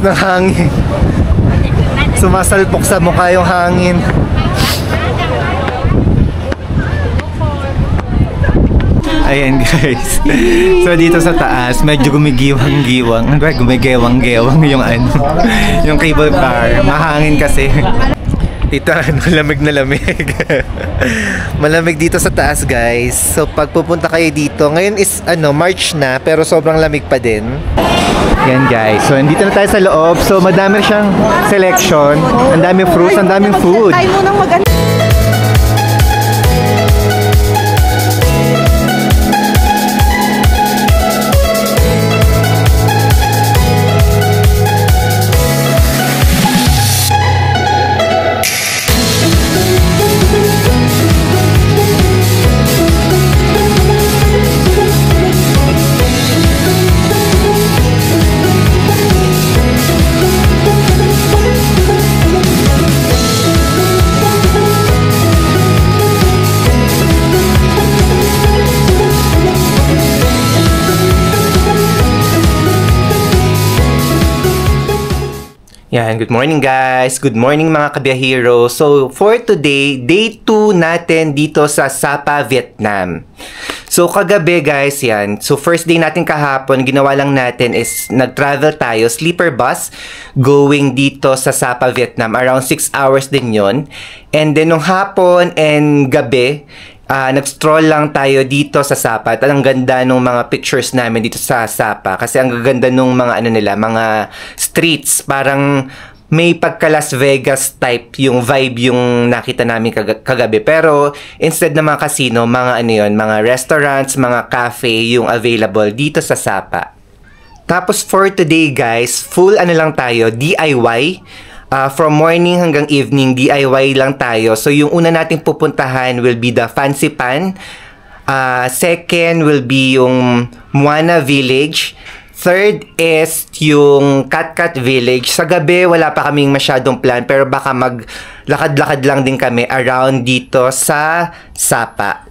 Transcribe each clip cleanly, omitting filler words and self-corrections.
ng hangin. Sumasalpok sa mukha yung hangin. Ayan guys. So dito sa taas, medyo gumigiwang-giwang. Gumigewang-gewang yung ano, yung cable car. Mahangin kasi. Dito, malamig na lamig. Malamig dito sa taas guys. So pag pupunta kayo dito, ngayon is March na, pero sobrang lamig pa din. Yan guys. So nandito na tayo sa loob. So madami siyang selection. Ang daming fruits, ang daming food. Tayo munang maganda. Yan, good morning guys! Good morning mga kabiyahero! So, for today, day 2 natin dito sa Sapa, Vietnam. So, kagabi guys, yan. So, first day natin kahapon, ginawa lang natin is nag-travel tayo, sleeper bus, going dito sa Sapa, Vietnam. Around 6 hours din yon. And then, nung hapon and gabi, nag-stroll lang tayo dito sa Sapa. At ang ganda nung mga pictures namin dito sa Sapa. Kasi ang gaganda nung mga mga streets. Parang may pagka Las Vegas type yung vibe yung nakita namin kagabi. Pero instead ng mga casino, mga mga restaurants, mga cafe yung available dito sa Sapa. Tapos for today guys, full lang tayo, DIY. From morning hanggang evening, DIY lang tayo. So, yung una nating pupuntahan will be the Fancy Pan. Second will be yung Moana Village. Third is yung Cat Village. Sa gabi, wala pa kaming masyadong plan. Pero baka maglakad-lakad lang din kami around dito sa Sapa.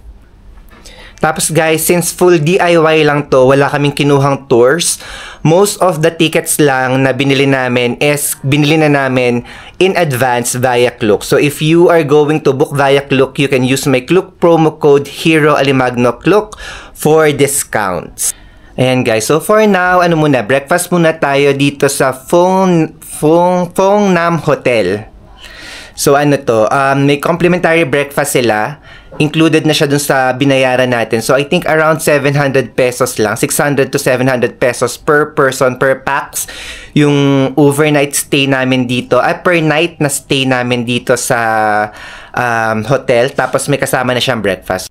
Tapos guys, since full DIY lang to, wala kaming kinuhang tours. Most of the tickets lang na binili namin is binili na namin in advance via Klook. So if you are going to book via Klook, you can use my Klook promo code Hero Alimagno Klook for discounts. Ayan guys, so for now, breakfast muna tayo dito sa Phong Nam Hotel. So may complimentary breakfast sila. Included na siya dun sa binayaran natin. So I think around 700 pesos lang. 600 to 700 pesos per person, per pax. Yung overnight stay namin dito. Per night na stay namin dito sa hotel. Tapos may kasama na siyang breakfast.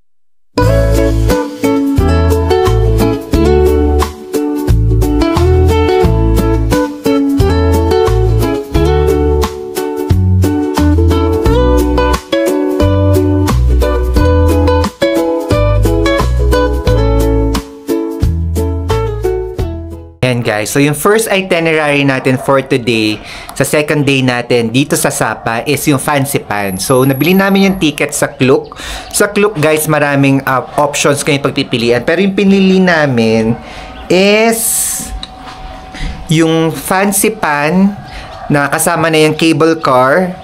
Guys, so yung first itinerary natin for today, sa second day natin dito sa Sapa is yung Fancy Pan. So nabili namin yung ticket sa Klook. Sa Klook guys, maraming options kayong pagpipilian. Pero yung pinili namin is yung Fancy Pan na kasama na yung cable car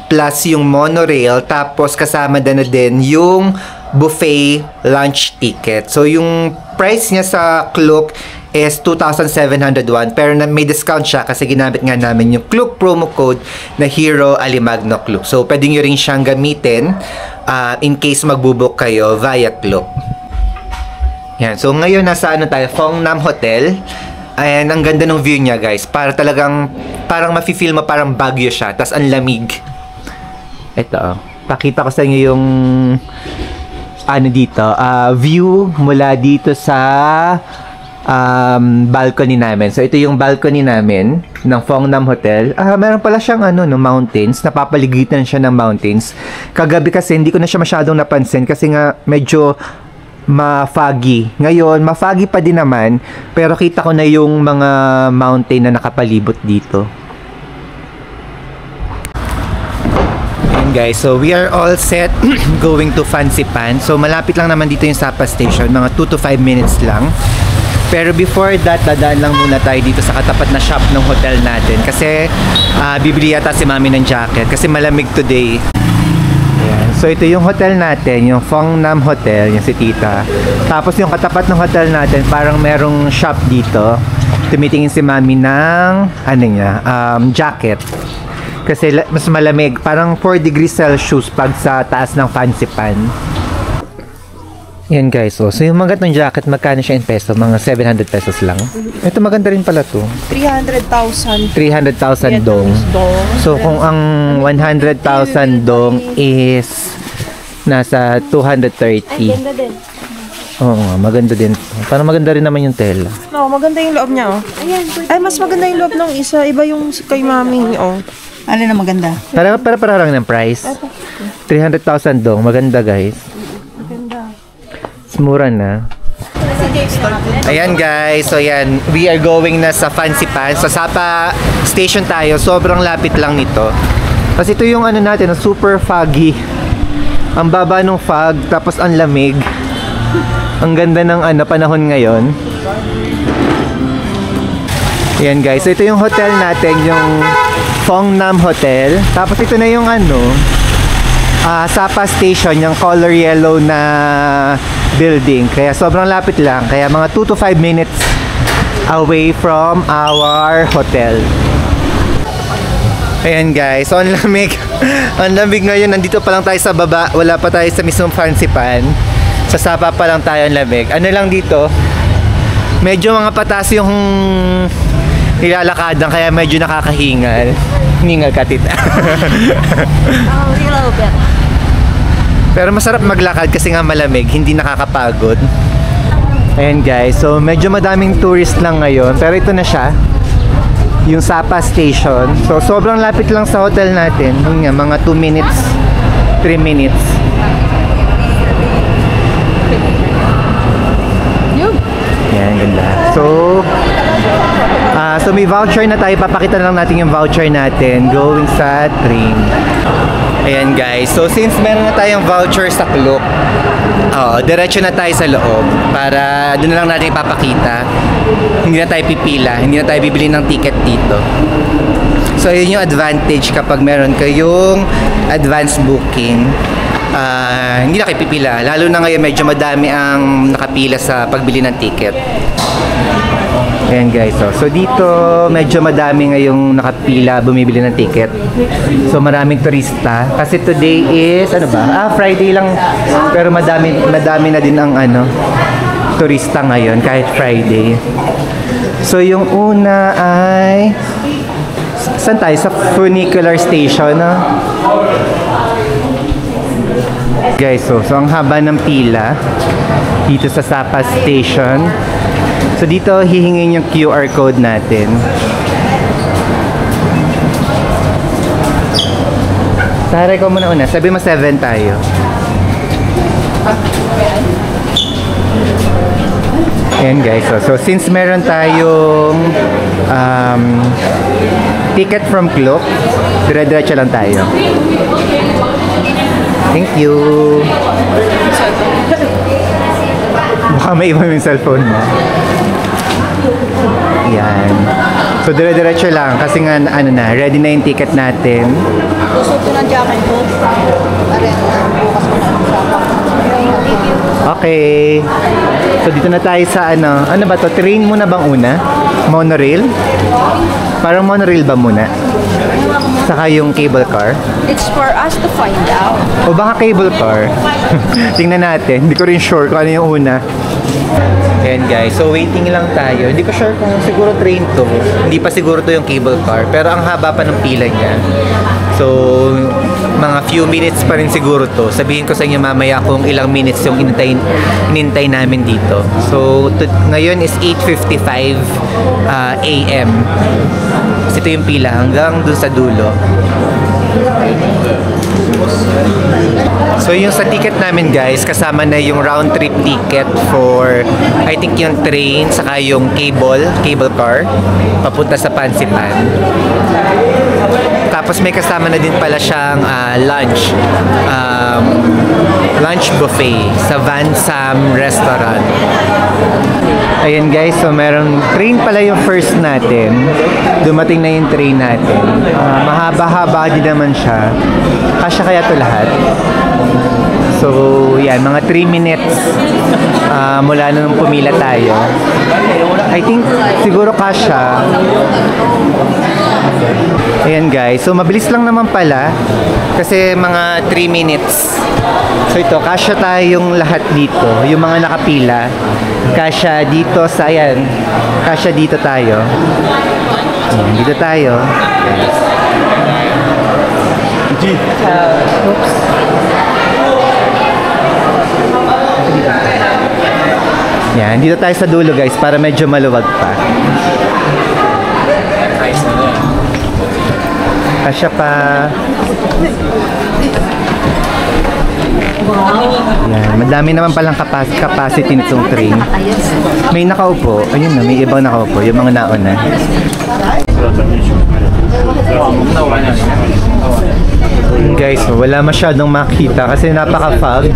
plus yung monorail, tapos kasama na din yung buffet lunch ticket. So yung price niya sa Klook is 2,701 pero may discount siya kasi ginamit nga namin yung Klook promo code na Hero Alimagno Klook. So pwede nyo rin siyang gamitin in case magbubuk kayo via Klook. Yan. So ngayon nasa tayo, Phong Nam Hotel. And ang ganda ng view niya guys. Parang mafe-feel mo parang Baguio siya. Tas ang lamig. Ito. Pakita ko sa inyo yung dito. View mula dito sa balcony namin. So ito yung balcony namin ng Phong Nam Hotel. Meron pala siyang mountains. Napapaligitan siya ng mountains. Kagabi kasi hindi ko na siya masyadong napansin kasi nga medyo ma-foggy. Ngayon, ma-foggy pa din naman, pero kita ko na yung mga mountain na nakapalibot dito. Ayan guys, so we are all set going to Fancy Pan. So malapit lang naman dito yung Sapa Station, mga 2 to 5 minutes lang. Pero before that, dadaan lang muna tayo dito sa katapat na shop ng hotel natin. Kasi bibili yata si Mami ng jacket kasi malamig today. Ayan. So ito yung hotel natin, yung Fongnam Hotel, yung si Tita. Tapos yung katapat ng hotel natin, parang merong shop dito. Tumitingin si Mami ng jacket. Kasi mas malamig, parang 4 degrees Celsius pag sa taas ng fancy pan. Yan guys, so yung mga ganitong jacket, magkano siya in peso? Mga 700 pesos lang. Ito maganda rin pala to. 300,000. 300,000 dong. So kung ang 100,000 dong is nasa 230. Ay, ganda din. Oo nga, maganda din. Parang maganda rin naman yung tela. No, maganda yung loob niya, oh. Ayan, ay, mas maganda yung loob ng isa. Iba yung kay mami, oh. Ano na maganda? Para lang ng price. 300,000 dong. Maganda guys. Maganda. Mura na. Ayan guys, so yan, we are going na sa Fancy Pants. Sa Sapa Station tayo, sobrang lapit lang nito. Kasi ito yung ano natin, super foggy. Ang baba ng fog, tapos ang lamig. Ang ganda ng panahon ngayon. Ayan guys, so ito yung hotel natin, yung Fongnam Hotel. Tapos ito na yung Sapa Station, yung color yellow na building. Kaya sobrang lapit lang. Kaya mga 2 to 5 minutes away from our hotel. Ayan guys, so ang lamig. Ang lamig ngayon. Nandito pa lang tayo sa baba. Wala pa tayo sa mismong fancy pan. Sa Sapa pa lang tayo ang lamig. Ano lang dito, medyo mga patas yung nilalakadan. Kaya medyo nakakahingal. Hingal ka, Tita. Pero masarap maglakad kasi nga malamig, hindi nakakapagod. Ayan guys, so medyo madaming tourist lang ngayon. Pero ito na siya, yung Sapa Station. So sobrang lapit lang sa hotel natin. Yun nga, mga 2 minutes, 3 minutes. Ayan, ganda. So may voucher na tayo. Papakita na lang natin yung voucher natin going sa train. Ayan guys. So since meron na tayong voucher sa Klook, diretso na tayo sa loob para doon na lang natin ipapakita. Hindi na tayo pipila. Hindi na tayo bibili ng ticket dito. So yun yung advantage kapag meron kayong advance booking. Hindi na kayo pipila. Lalo na ngayon medyo madami ang nakapila sa pagbili ng ticket. Ayan guys, so dito medyo madami ngayong nakapila bumibili ng ticket. So maraming turista kasi today is Friday lang, pero madami na din ang turista ngayon kahit Friday. So yung una ay saan tayo? Sa funicular station, no? Guys, so ang haba ng pila dito sa Sapa Station. So dito hihingin yung QR code natin. Tara, ikaw muna una. Sabi mo 7 tayo. Ayan guys, so since meron tayong ticket from Klook, dire-diretso lang tayo. Thank you. Baka may iba yung cellphone mo. Yan. So dire-diretso lang kasi nga ready na yung ticket natin. Gusto ko ng jacket ko. Bukas ko na Okay. So dito na tayo sa ano ba to? Train muna bang una? Monorail? Parang monorail ba muna? Saka yung cable car? It's for us to find out. O baka cable car? Tingnan natin. Hindi ko rin sure kung ano yung una. Ayan guys, so waiting lang tayo. Hindi ko sure kung siguro train to. Hindi pa siguro to yung cable car. Pero ang haba pa ng pila niya. So, mga few minutes pa rin siguro to. Sabihin ko sa inyo mamaya kung ilang minutes yung inintay namin dito. So, ngayon is 8:55 AM. Kasi ito yung pila hanggang dun sa dulo. So yung sa ticket namin guys, kasama na yung round trip ticket for I think yung train saka yung cable car papunta sa Pansipan. Tapos may kasama na din pala siyang lunch. Lunch buffet sa Van Sam Restaurant. Ayan guys, so merong train pala yung first natin. Dumating na yung train natin. Mahaba-haba din naman siya. Kasya kaya to lahat. So, yan, mga 3 minutes mula nung pumila tayo. I think, siguro kasya. Ayan guys, so mabilis lang naman pala. Kasi mga 3 minutes. So ito, kasya tayong lahat dito. Yung mga nakapila. Kasya dito sa, ayan. Kasya dito tayo. Ayan, dito tayo. Oops. Yan, dito tayo sa dulo guys para medyo maluwag pa. Kasya pa. Yan, madami naman palang capacity nitong train. May nakaupo. Ayun na, may ibang nakaupo. Yung mga nauna. Guys, wala masyadong makita kasi napaka-fog.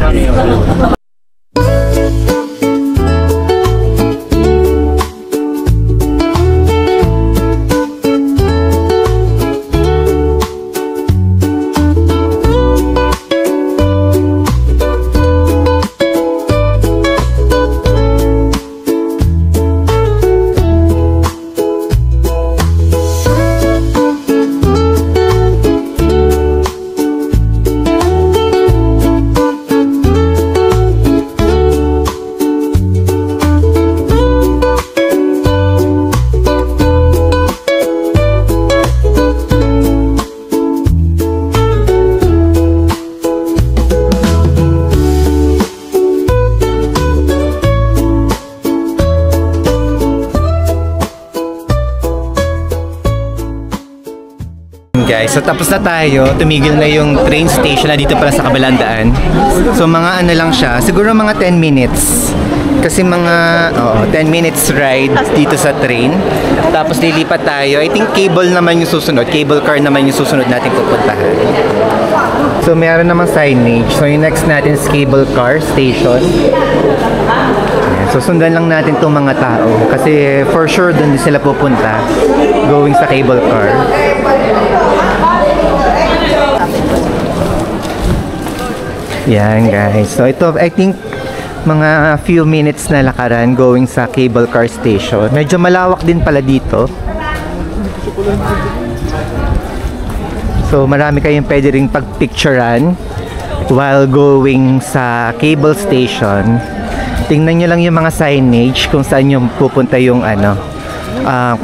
Guys, so tapos na tayo. Tumigil na yung train station na dito pala sa kabilang daan. So mga ano lang siya, siguro mga 10 minutes. Kasi mga 10 minutes ride dito sa train. Tapos lilipat tayo. I think cable naman yung susunod. Cable car naman yung susunod natin pupuntahan. So meron namang signage. So yung next natin is cable car station. So sundan lang natin itong mga tao. Kasi for sure doon sila pupunta. Going sa cable car. Yan guys. So ito I think mga few minutes na lakaran going sa cable car station. Medyo malawak din pala dito. So marami kayong pwede ring pagpicturean while going sa cable station. Tingnan nyo lang yung mga signage kung saan yung pupunta yung ano,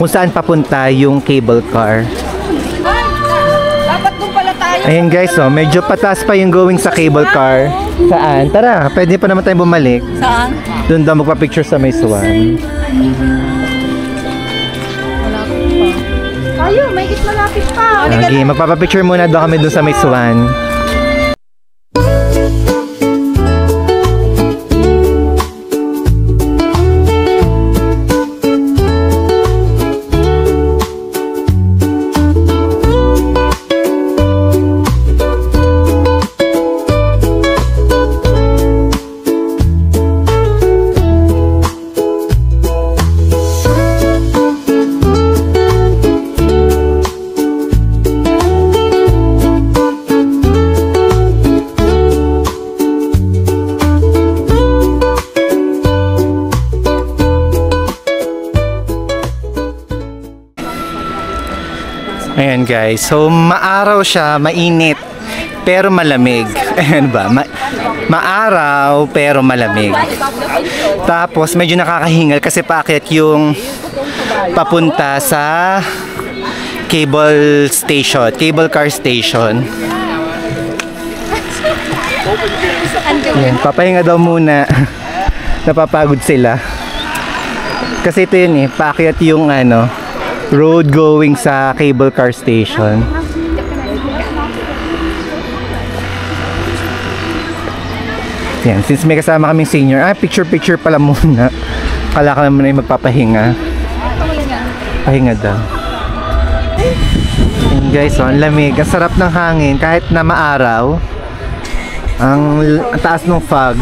kung saan papunta yung cable car. Ayan guys, oh, medyo pataas pa yung going sa cable car. Saan? Tara, pwede pa naman tayong bumalik. Saan? Doon daw magpa-picture sa May Swan. Ayo, may malapit pa. Okay, magpapapicture muna daw kami doon sa May Swan. Ayan guys, so maaraw siya, mainit, pero malamig. Ayan ba? Maaraw, pero malamig. Tapos medyo nakakahingal kasi paakyat yung papunta sa cable station, cable car station. Ayan, papahinga daw muna. Napapagod sila. Kasi ito yun paakyat yung ano, road going sa cable car station. Yan, since may kasama kaming senior, picture pala muna. Kala ka naman ay magpapahinga. Pahinga daw. Ayan guys, oh, ang lamig. Ang sarap ng hangin kahit na maaraw. Ang taas ng fog.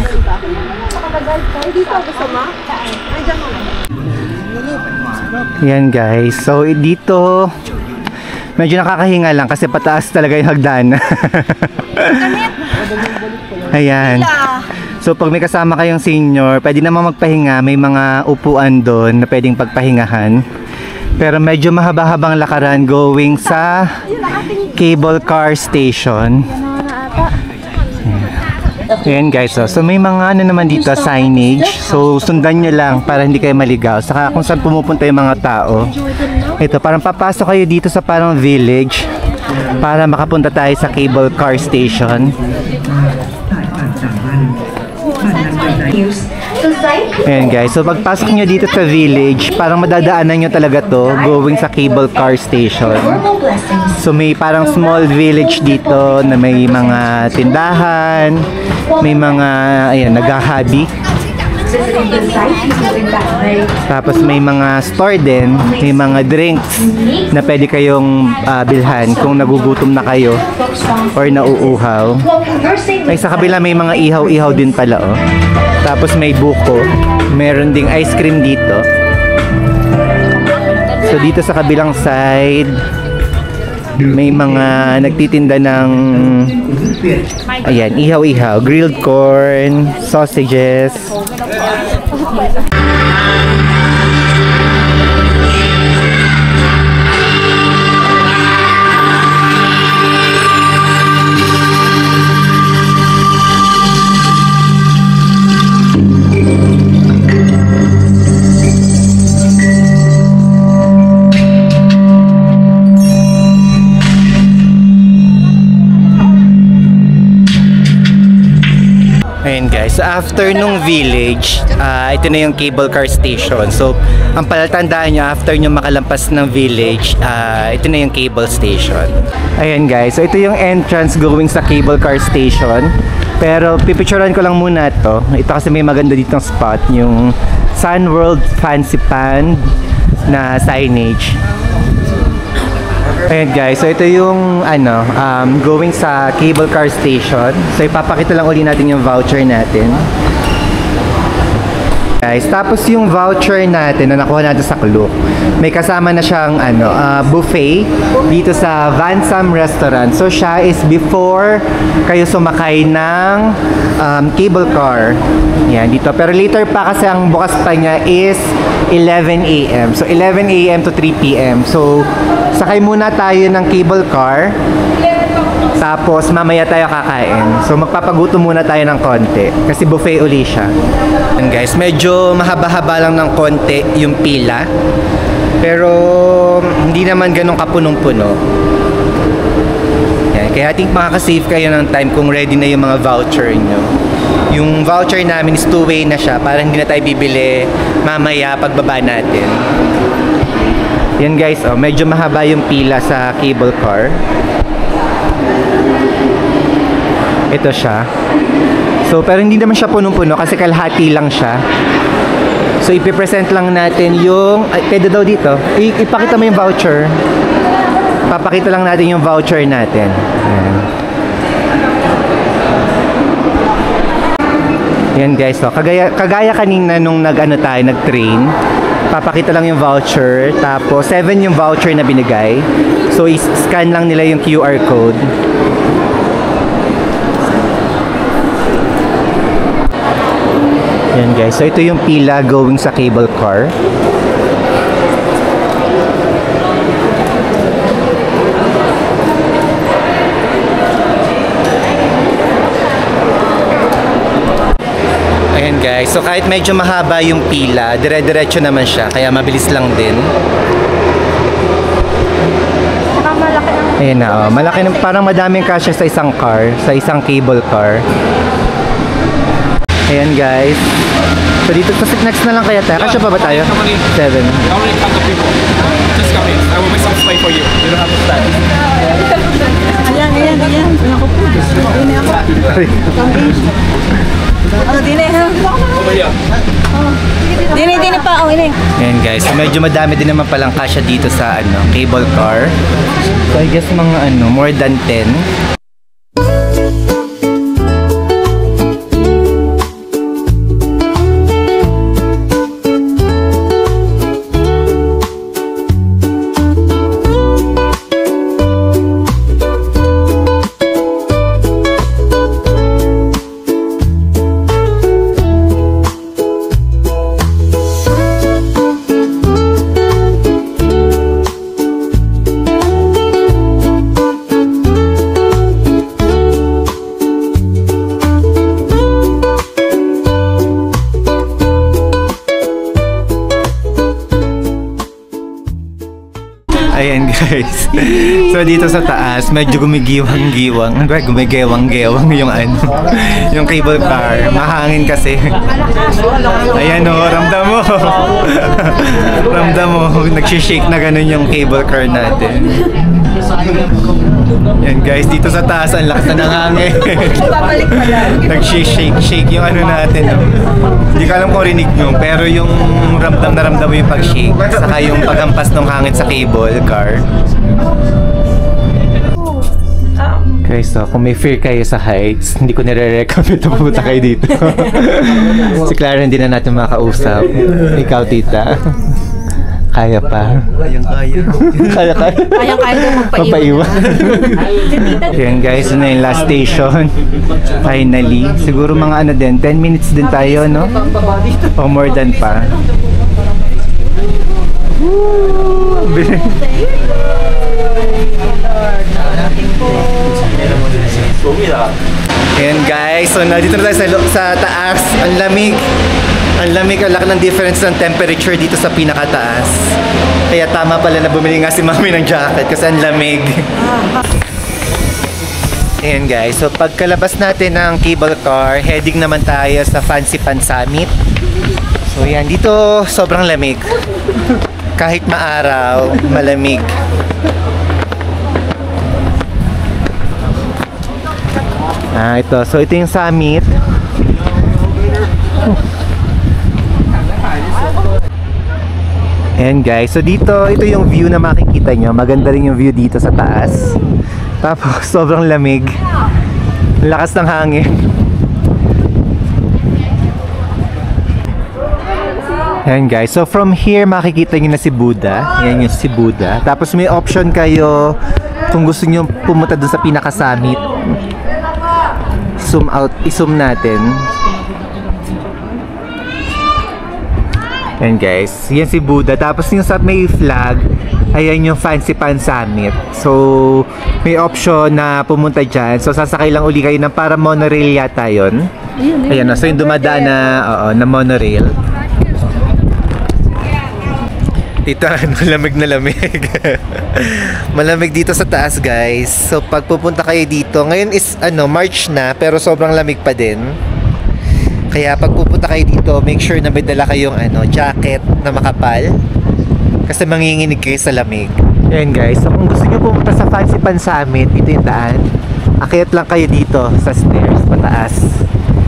Yan guys. So dito medyo nakakahinga lang kasi pataas talaga yung hagdan. Ayan. So pag may kasama kayong senior, pwede naman magpahinga. May mga upuan doon na pwedeng pagpahingahan. Pero medyo mahaba-habang lakaran going sa cable car station. Ayan guys, so may mga ano naman dito, signage. So sundan nyo lang para hindi kayo maligaw. Saka kung saan pumupunta yung mga tao. Ito, parang papasok kayo dito sa parang village para makapunta tayo sa cable car station. Ayan guys, so pagpasok nyo dito sa village, parang madadaanan nyo talaga to going sa cable car station. So may parang small village dito na may mga tindahan, may mga, ayan, naghahabi. Tapos may mga store din, may mga drinks na pwede kayong bilhan kung nagugutom na kayo or nauuhaw. Ay, sa kabila may mga ihaw-ihaw din pala, oh. Tapos may buko, meron ding ice cream dito. So dito sa kabilang side may mga nagtitinda ng, ayan, ihaw-ihaw, grilled corn, sausages. Ayan guys, so after nung village, ito na yung cable car station. So, ang palatandaan nyo, after nyo makalampas ng village, ito na yung cable station. Ayan guys, so ito yung entrance going sa cable car station. Pero pipicturean ko lang muna to. Ito kasi may maganda ditong spot, yung Sun World Fancy Pan na signage. Ayan guys, so ito yung ano, going sa cable car station. So ipapakita lang uli natin yung voucher natin. Guys, tapos yung voucher natin na nakuha natin sa Klook, may kasama na siyang ano, buffet dito sa Vansam Restaurant. So siya is before kayo sumakay ng cable car. Yan dito. Pero later pa kasi ang bukas pa niya is 11 AM. So 11 AM to 3 PM. So sakay muna tayo ng cable car. Tapos mamaya tayo kakain. So magpapagutom muna tayo ng konti kasi buffet uli siya. And guys, medyo mahaba-haba lang ng konti yung pila. Pero hindi naman ganun kapunong-puno. Yan, kaya I think makaka-save kayo ng time kung ready na yung mga voucher nyo. Yung voucher namin is two-way na siya para hindi na tayo bibili mamaya pagbaba natin. Yan guys, oh, medyo mahaba yung pila sa cable car. Ito siya. So, pero hindi naman siya punong-puno kasi kalahati lang siya. So, ipipresent lang natin yung, ay, pwede daw dito. Ipakita mo yung voucher. Papakita lang natin yung voucher natin. Ayan. Yan guys, so, kagaya kanina nung nag-train, papakita lang yung voucher, tapos 7 yung voucher na binigay. So, scan lang nila yung QR code. Yan guys, so ito yung pila going sa cable car. Ayan guys, so kahit medyo mahaba yung pila, dire-diretso naman siya, kaya mabilis lang din. Ayan na, oh, malaki, parang madaming kasya sa isang car, sa isang cable car. Ayan guys. So dito, next na lang kaya tayo. Kasya pa ba tayo? 7. just come in. I will make some play for you. You don't have to stand. Ayan. Ako po. Dine ako. Dine ha? Over here. Dine pa. Ini. Ayan guys, so medyo madami din naman palang kasya dito sa cable car. So I guess mga more than 10. Ayan guys. So dito sa taas, medyo gumigiwang-giwang. Gumigewang-gewang yung yung cable car. Mahangin kasi. Ayan o, ramdam mo. Ramdam mo. Nagsishake na ganun yung cable car natin. Yan guys, dito sa taas, ang lakas na ng hangin. Nagsishake yung natin. Hindi ko alam kung rinig nyo, pero yung ramdam na ramdam mo yung pag-shake. Saka yung paghampas ng hangin sa cable car. Okay, so kung may fear kayo sa heights, hindi ko nire-recommend na pumunta kayo dito. Si Clara hindi na natin makausap. Ikaw, tita. Kaya pa. Kaya. Kayang-kaya magpaiwan. Yan guys, na yung last station. Finally. Siguro mga 10 minutes din tayo, no? O more than pa. Ayan guys, so nandito na tayo sa taas. Ang lamig. Ang lamig, ang laki ng difference ng temperature dito sa pinakataas. Kaya tama pala na bumili nga si mami ng jacket kasi ang lamig. Ayan guys, so pagkalabas natin ng cable car, heading naman tayo sa Fancy Pan Summit. So yan, dito sobrang lamig. Kahit maaraw, malamig. Ito. So ito yung summit. Ayan guys, so dito, ito yung view na makikita nyo. Maganda rin yung view dito sa taas. Tapos sobrang lamig. Lakas ng hangin. Ayan guys, so from here makikita nyo na si Buddha. Ayan yung si Buddha. Tapos may option kayo kung gusto nyo pumunta doon sa pinaka-summit. Zoom out, i-zoom natin. Ayan guys, yan si Buddha. Tapos yung sa may flag, ayan yung Fancy Pan Summit. So, may option na pumunta dyan. So, sasakay lang uli kayo ng para monorail yata yun. Ayan, so yung dumadaan na monorail. Dito, malamig na lamig. Malamig dito sa taas guys. So, pag pupunta kayo dito, ngayon is March na, pero sobrang lamig pa din. Kaya pag pupunta kayo dito, make sure na may dala kayong jacket na makapal. Kasi manginginig kayo sa lamig. Ayan guys, so kung gusto nyo pumunta sa Fancy Pan Summit, ito yung daan. Akyat lang kayo dito sa stairs, pataas.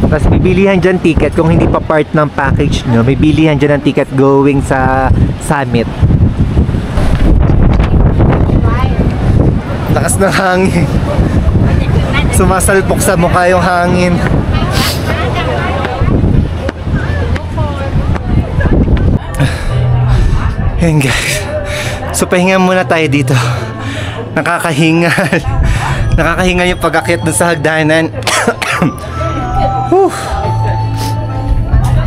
Tapos may bilihan dyan ticket. Kung hindi pa part ng package nyo, may bilihan dyan ng ticket going sa summit. Lakas ng hangin. Sumasalpok sa mukha yung hangin. Ayan guys, so pahinga muna tayo dito. Nakakahingal. Nakakahingal yung pag-akyat dun sa hagdanan.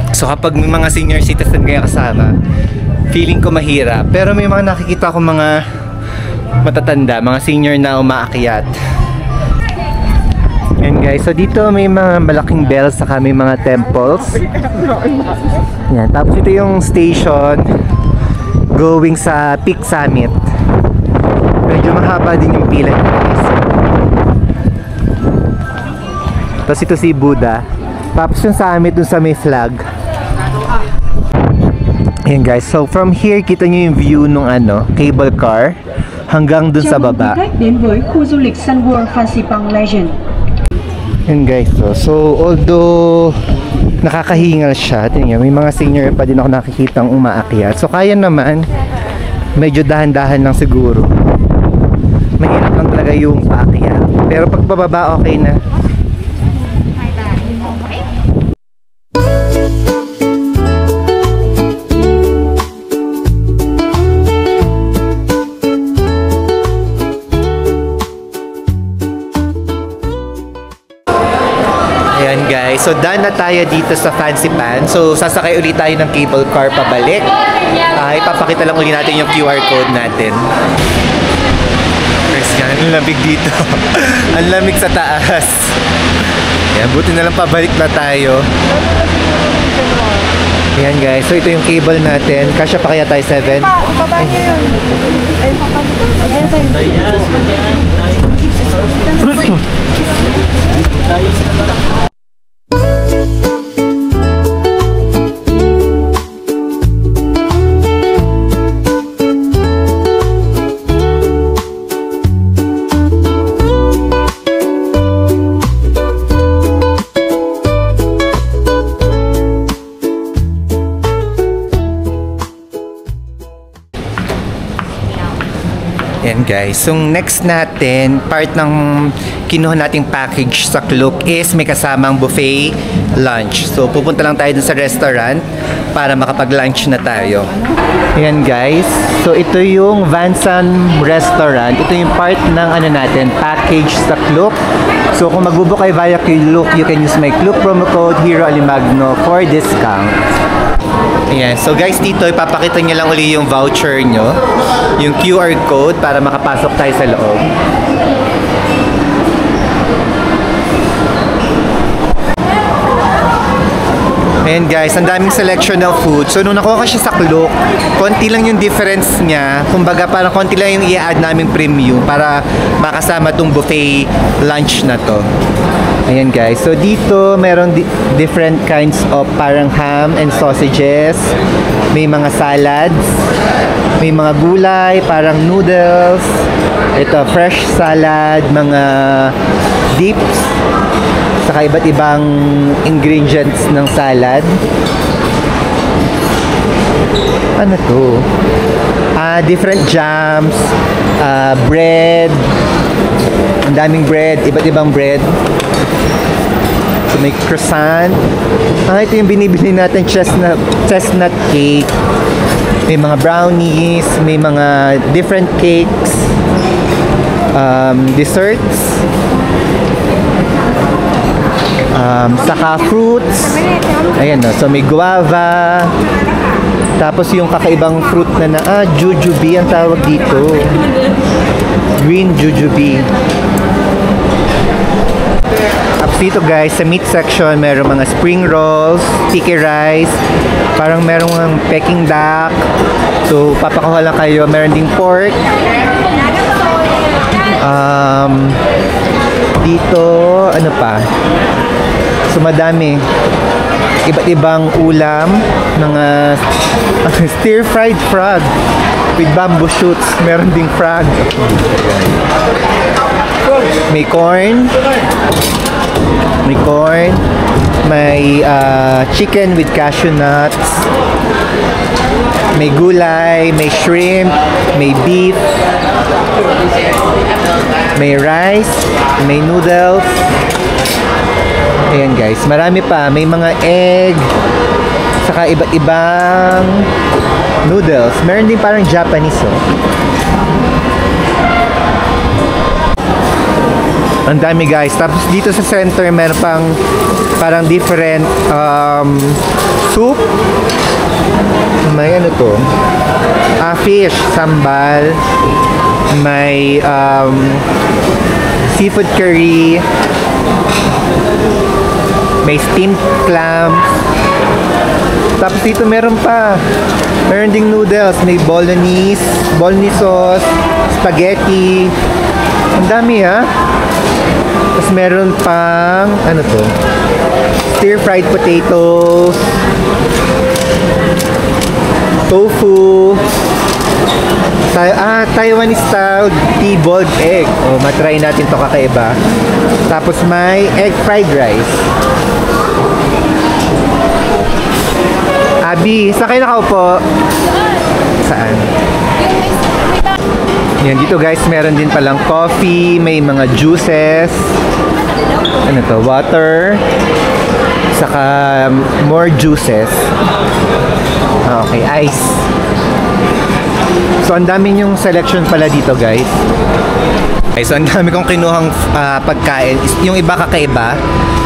So kapag may mga senior citizen kayo kasama, feeling ko mahirap. Pero may mga nakikita ko mga matatanda, mga senior na umaakyat. Ayan guys, so dito may mga malaking bells saka may mga temples. Ayan, tapos ito yung station going sa Peak Summit. Medyo mahaba din yung pila guys. Tapos ito si Buddha. Tapos yung summit dun sa may flag. Ayan guys, so from here kita nyo yung view nung cable car hanggang dun sa baba. Đến với khu du lịch Sun World Fancy Pang Legend. Ayan guys, so although nakakahingal siya, tingnan, may mga senior pa din ako nakikitang umaakyat. So kaya naman, medyo dahan-dahan lang siguro. Mahirap lang talaga yung paakyat. Pero pag bababa, okay na. Ayan guys, so done na tayo dito sa Fancy Pan. So sasakay ulit tayo ng cable car pabalik. Ipapakita lang ulit natin yung QR code natin. First yan, ang lamig dito. Ang lamig sa taas. Ayan, buti na lang pabalik na tayo. Ayan guys, so ito yung cable natin. Kasya pa kaya tayo 7? Ibaba niyo yun. Ay, Ayan guys, so next natin, part ng kinuha nating package sa Klook is may kasamang buffet lunch. So pupunta lang tayo dun sa restaurant para makapag-lunch na tayo. Ayan guys, so ito yung Vansan Restaurant. Ito yung part ng natin, package sa Klook. So kung magbubook kayo via Klook, you can use my Klook promo code Hero Alimagno for discount. Ayan. So guys, dito ipapakita nyo lang uli yung voucher nyo, yung QR code para makapasok tayo sa loob. Ayan guys, ang daming selection ng food. So nung nakuha ko siya sa Klook, konti lang yung difference niya. Kumbaga parang konti lang yung i-add naming premium para makasama tong buffet lunch na to. Ayan guys, so dito meron different kinds of parang ham and sausages. May mga salads, may mga gulay, parang noodles. Ito, fresh salad, mga dips, saka iba't ibang ingredients ng salad. Ano to? Different jams, bread. Ang daming bread, iba't ibang bread. So may croissant. Ito yung binibili natin, chestnut cake. May mga brownies, may mga different cakes, desserts, saka fruits. Ayan, no? So may guava. Tapos yung kakaibang fruit na jujube ang tawag dito. Green jujube. Tapos dito guys, sa meat section, meron mga spring rolls, sticky rice, parang meron ng Peking duck. So, papakuha lang kayo. Meron ding pork. Dito, ano pa? So, madami. Iba't ibang ulam. Mga stir-fried frog with bamboo shoots. Meron ding frog. May corn. May corn. May chicken with cashew nuts. May gulay. May shrimp. May beef. May rice. May noodles. Ayan guys. Marami pa. May mga egg. Saka iba't ibang noodles. Meron din parang Japanese, oh. Ang dami guys. Tapos dito sa center meron pang parang different soup. May ano to? Fish, sambal. May seafood curry. May steamed clams. Tapos dito meron pa. Meron ding noodles. May bolognese sauce, spaghetti. Ang dami ha. Tapos meron pang, ano to? Stir-fried potatoes. tofu. Taiwanese style tea boiled egg. Oh, matry natin to kakaiba. Tapos may egg fried rice. Abi, saan kayo nakaupo? Saan? Yan, dito guys, meron din palang coffee, may mga juices. Ano to? Water. Saka more juices. Okay, ice. So, ang dami yung selection pala dito guys. Okay, so ang dami kong kinuhang pagkain. Yung iba kakaiba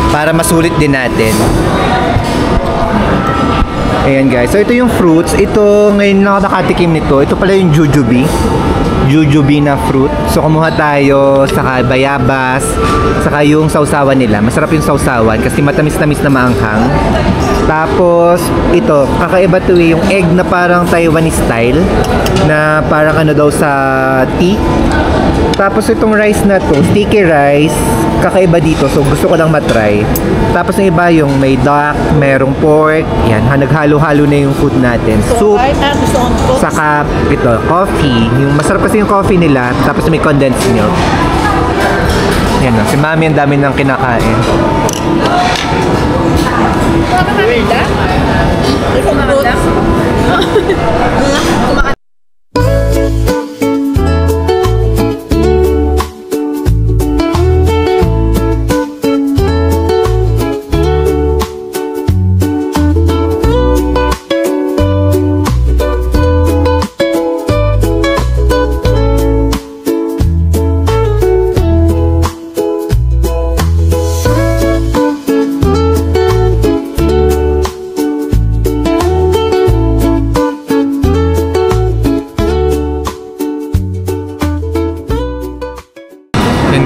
para masulit din natin. Ayan guys. So ito yung fruits. Ito, ngayon lang ako nakatikim nito. Ito pala yung jujube. Jujube na fruit. So kumuha tayo saka bayabas, saka yung sausawan nila. Masarap yung sausawan kasi matamis-tamis na maanghang. Tapos ito, kakaiba to yung egg na parang Taiwanese style na parang ano daw sa tea. Tapos itong rice na to, sticky rice, kakaiba dito. So gusto ko lang matry. Tapos yung iba yung may duck, merong pork. Yan, naghalo-halo na yung food natin. Soup, saka ito, coffee. Yung masarap kasi yung coffee nila. Tapos may condensed milk. Yan o, si Mami ang dami ng kinakain.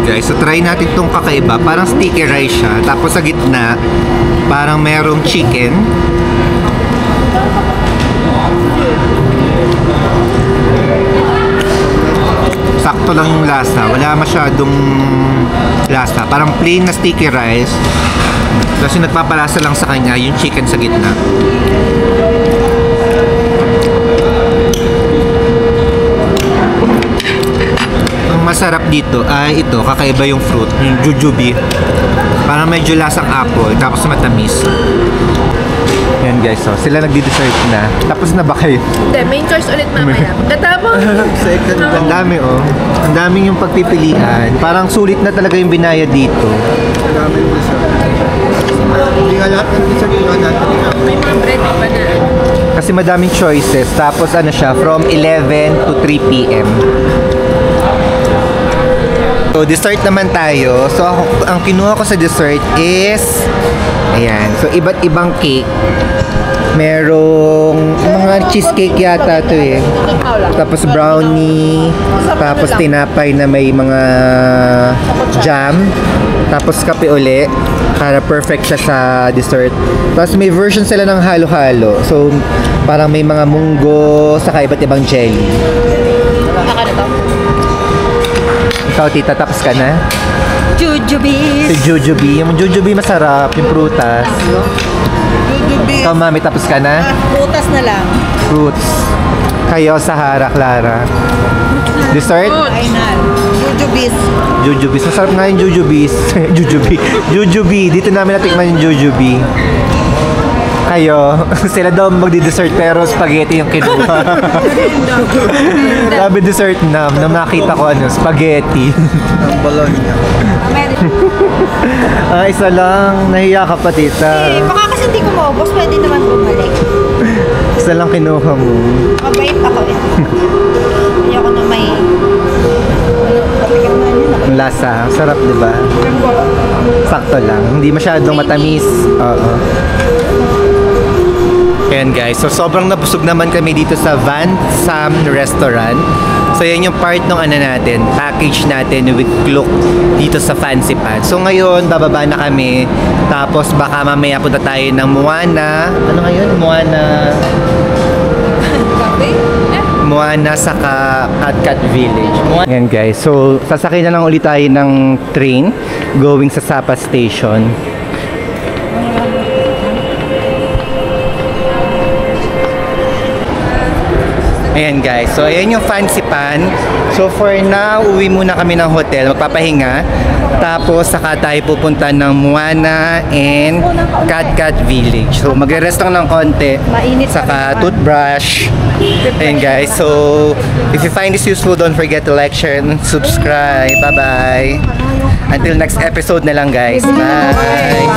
Guys, so try natin tong kakaiba. Parang sticky rice siya. Tapos sa gitna, parang merong chicken. Sakto lang yung lasa. Wala masyadong lasa. Parang plain na sticky rice. Tapos yung nagpapalasa lang sa kanya, yung chicken sa gitna. Masarap dito ay ito, kakaiba yung fruit, yung jujube. Parang medyo lasang apple, tapos matamis. Yan guys, so sila nagdi-dessert na. Tapos na ba kayo? Hindi, main course ulit mamaya. Katapos. Second, ang dami oh. Ang daming yung pagpipilian. Parang sulit na talaga yung binayad dito. Ang daming dessert. Hindi nga lahat ng dessert yung natin. May mga bread pa na. Kasi madaming choices. Tapos ano siya, from 11 to 3 p.m. So, dessert naman tayo. So, ang kinuha ko sa dessert is ayan. So, iba't ibang cake. Merong mga cheesecake yata to eh. Tapos brownie. Tapos tinapay na may mga jam. Tapos kape uli. Para perfect siya sa dessert. Tapos may version sila ng halo-halo. So, parang may mga munggo, saka iba't ibang jelly. Ikaw, tita, tapos ka na? Jujubes. Si jujube. Yung jujube masarap, yung prutas. Jujubes. Ikaw, Mami, tapos ka na? Putas na lang. Fruits. Kayo, Sahara, Clara. Dessert? Final. Jujubes. Jujubes. Masarap nga yung jujubes. Jujube. Jujube. Dito namin natikman yung jujube. Kayo, sila daw magdi-dessert pero spaghetti yung kinuha. Sabi dessert na nakita ko ano, spaghetti. Ang Bologna. Isa lang. Nahiya ka pa, tita. Baka kasi hindi ko maubos, pwede naman bumalik. Isa lang kinuha mo. Mabait ako eh. Hindi ako na may... Ang lasa. Sarap, di ba? Sakto lang. Hindi masyadong matamis. Oo. Ayan guys, so sobrang nabusog naman kami dito sa Van Sam Restaurant. So yan yung part ng ano natin, package natin with Klook dito sa Fancy Pants. So ngayon, bababa na kami. Tapos baka mamaya punta tayo ng Moana. Ano ngayon? Moana saka Cat Village. Ayan guys, so sasakay na lang ulit tayo ng train going sa Sapa Station. Ayan guys. So ayan yung fancy pan. So for now, uwi muna kami ng hotel. Magpapahinga. Tapos saka tayo pupunta ng Moana and Cat Village. So magre-rest lang ng konti. Saka toothbrush. Ayan guys. So if you find this useful, don't forget to like, share, and subscribe. Bye-bye. Until next episode na lang guys. Bye.